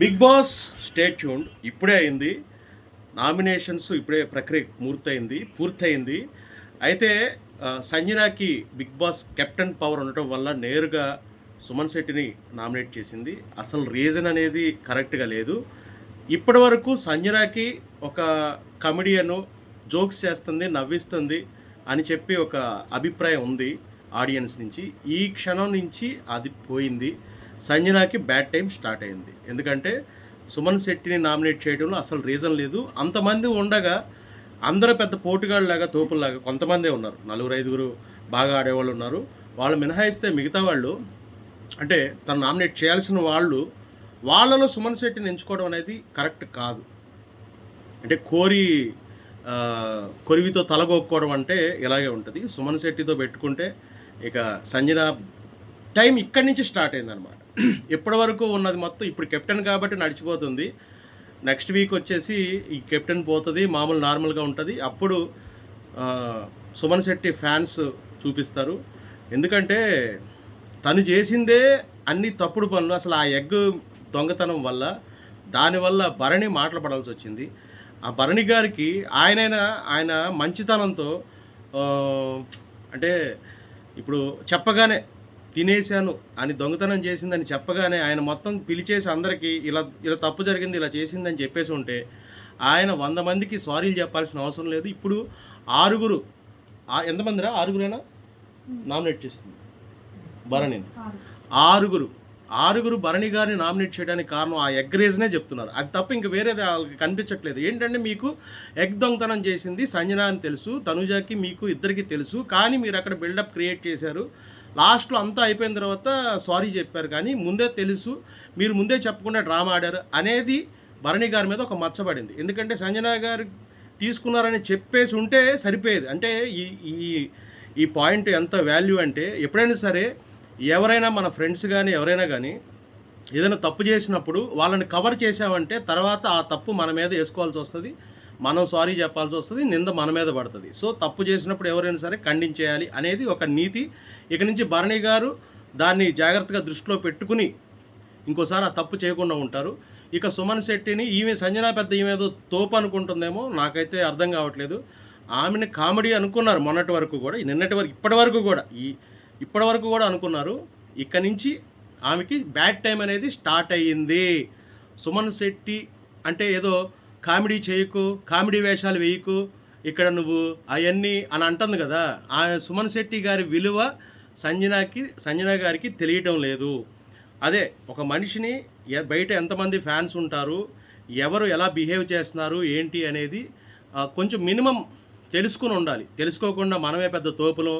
Big boss stay tuned ఇప్పుడే అయింది. Nominations ఇప్పుడే ప్రక్రియ పూర్తయింది. అయితే సంజనాకి బిగ్ బాస్ కెప్టెన్ పవర్ ఉండటం వల్ల నేరుగా సుమన్ శెట్టిని నామినేట్ చేసింది. అసలు రీజన్ అనేది కరెక్ట్‌గా లేదు. ఇప్పటివరకు సంజనాకి ఒక కమెడియను జోక్స్ చేస్తుంది, నవ్విస్తుంది అని చెప్పి ఒక అభిప్రాయం ఉంది ఆడియన్స్ నుంచి. ఈ క్షణం నుంచి అది పోయింది. సంజనాకి బ్యాడ్ టైం స్టార్ట్ అయింది. ఎందుకంటే సుమన్ శెట్టిని నామినేట్ చేయడంలో అసలు రీజన్ లేదు. అంతమంది ఉండగా అందరూ పెద్ద పోటుగాళ్ళలాగా తోపుల్లాగా కొంతమందే ఉన్నారు. నలుగురు ఐదుగురు బాగా ఆడేవాళ్ళు ఉన్నారు. వాళ్ళు మినహాయిస్తే మిగతా వాళ్ళు అంటే తను నామినేట్ చేయాల్సిన వాళ్ళు వాళ్ళలో సుమన్ శెట్టిని ఎంచుకోవడం అనేది కరెక్ట్ కాదు. అంటే కొరివితో తలగొక్కోవడం అంటే ఇలాగే ఉంటుంది. సుమన్ శెట్టితో పెట్టుకుంటే ఇక సంజన టైం ఇక్కడి నుంచి స్టార్ట్ అయిందనమాట. ఇప్పటి వరకు ఉన్నది మొత్తం ఇప్పుడు కెప్టెన్ కాబట్టి నడిచిపోతుంది. నెక్స్ట్ వీక్ వచ్చేసి ఈ కెప్టెన్ పోతుంది, మామూలు నార్మల్గా ఉంటుంది. అప్పుడు సుమన్ శెట్టి ఫ్యాన్స్ చూపిస్తారు. ఎందుకంటే తను చేసిందే అన్ని తప్పుడు పనులు. అసలు ఆ ఎగ్ దొంగతనం వల్ల దానివల్ల భరణి మాటలు పడాల్సి వచ్చింది. ఆ భరణి గారికి ఆయన మంచితనంతో అంటే ఇప్పుడు చెప్పగానే తినేశాను అని దొంగతనం చేసిందని చెప్పగానే ఆయన మొత్తం పిలిచేసి అందరికీ ఇలా ఇలా తప్పు జరిగింది, ఇలా చేసిందని చెప్పేసి ఉంటే ఆయన 100 మందికి సారీలు చెప్పాల్సిన అవసరం లేదు. ఇప్పుడు ఎంతమందిరా ఆరుగురేనా నామినేట్ చేస్తుంది భరణిని? ఆరుగురు భరణి గారిని నామినేట్ చేయడానికి కారణం ఆ ఎగ్ రీజనే చెప్తున్నారు. అది తప్ప ఇంక వేరేది వాళ్ళకి కనిపించట్లేదు. ఏంటంటే మీకు ఎగ్ దొంగతనం చేసింది సంజన అని తెలుసు, తనుజాకి మీకు ఇద్దరికి తెలుసు, కానీ మీరు అక్కడ బిల్డప్ క్రియేట్ చేశారు. లాస్ట్లో అంతా అయిపోయిన తర్వాత సారీ చెప్పారు, కానీ ముందే తెలుసు, మీరు ముందే చెప్పకుండా డ్రామా ఆడారు అనేది భరణి గారి మీద ఒక మచ్చబడింది. ఎందుకంటే సంజన గారు తీసుకున్నారని చెప్పేసి ఉంటే సరిపోయేది. అంటే ఈ పాయింట్ ఎంత వాల్యూ అంటే ఎప్పుడైనా సరే ఎవరైనా మన ఫ్రెండ్స్ కానీ ఎవరైనా కానీ ఏదైనా తప్పు చేసినప్పుడు వాళ్ళని కవర్ చేసామంటే తర్వాత ఆ తప్పు మన మీద వేసుకోవాల్సి వస్తుంది, మనం సారీ చెప్పాల్సి వస్తుంది, నింద మన మీద పడుతుంది. సో తప్పు చేసినప్పుడు ఎవరైనా సరే ఖండించేయాలి అనేది ఒక నీతి. ఇక నుంచి భరణి గారు దాన్ని జాగ్రత్తగా దృష్టిలో పెట్టుకుని ఇంకోసారి ఆ తప్పు చేయకుండా ఉంటారు. ఇక సుమన్ శెట్టిని సంజన పెద్ద ఈమెదో తోపు అనుకుంటుందేమో, నాకైతే అర్థం కావట్లేదు. ఆమెని కామెడీ అనుకున్నారు మొన్నటి వరకు కూడా, ఇప్పటి వరకు కూడా అనుకున్నారు. ఇక నుంచి ఆమెకి బ్యాడ్ టైం అనేది స్టార్ట్ అయ్యింది. సుమన్ శెట్టి అంటే ఏదో కామెడీ చేయకు, కామెడీ వేషాలు వేయకు, ఇక్కడ అవన్నీ అని అంటుంది కదా. ఆ సుమన్ శెట్టి గారి విలువ సంజన గారికి తెలియటం లేదు. అదే ఒక మనిషిని బయట ఎంతమంది ఫ్యాన్స్ ఉంటారు, ఎవరు ఎలా బిహేవ్ చేస్తున్నారు ఏంటి అనేది కొంచెం మినిమం తెలుసుకుని ఉండాలి. తెలుసుకోకుండా మనమే పెద్ద తోపులు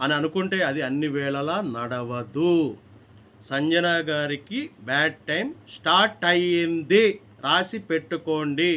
అని అనుకుంటే అది అన్ని వేళలా నడవదు. సంజన గారికి బ్యాడ్ టైం స్టార్ట్ అయ్యింది, రాసి పెట్టుకోండి.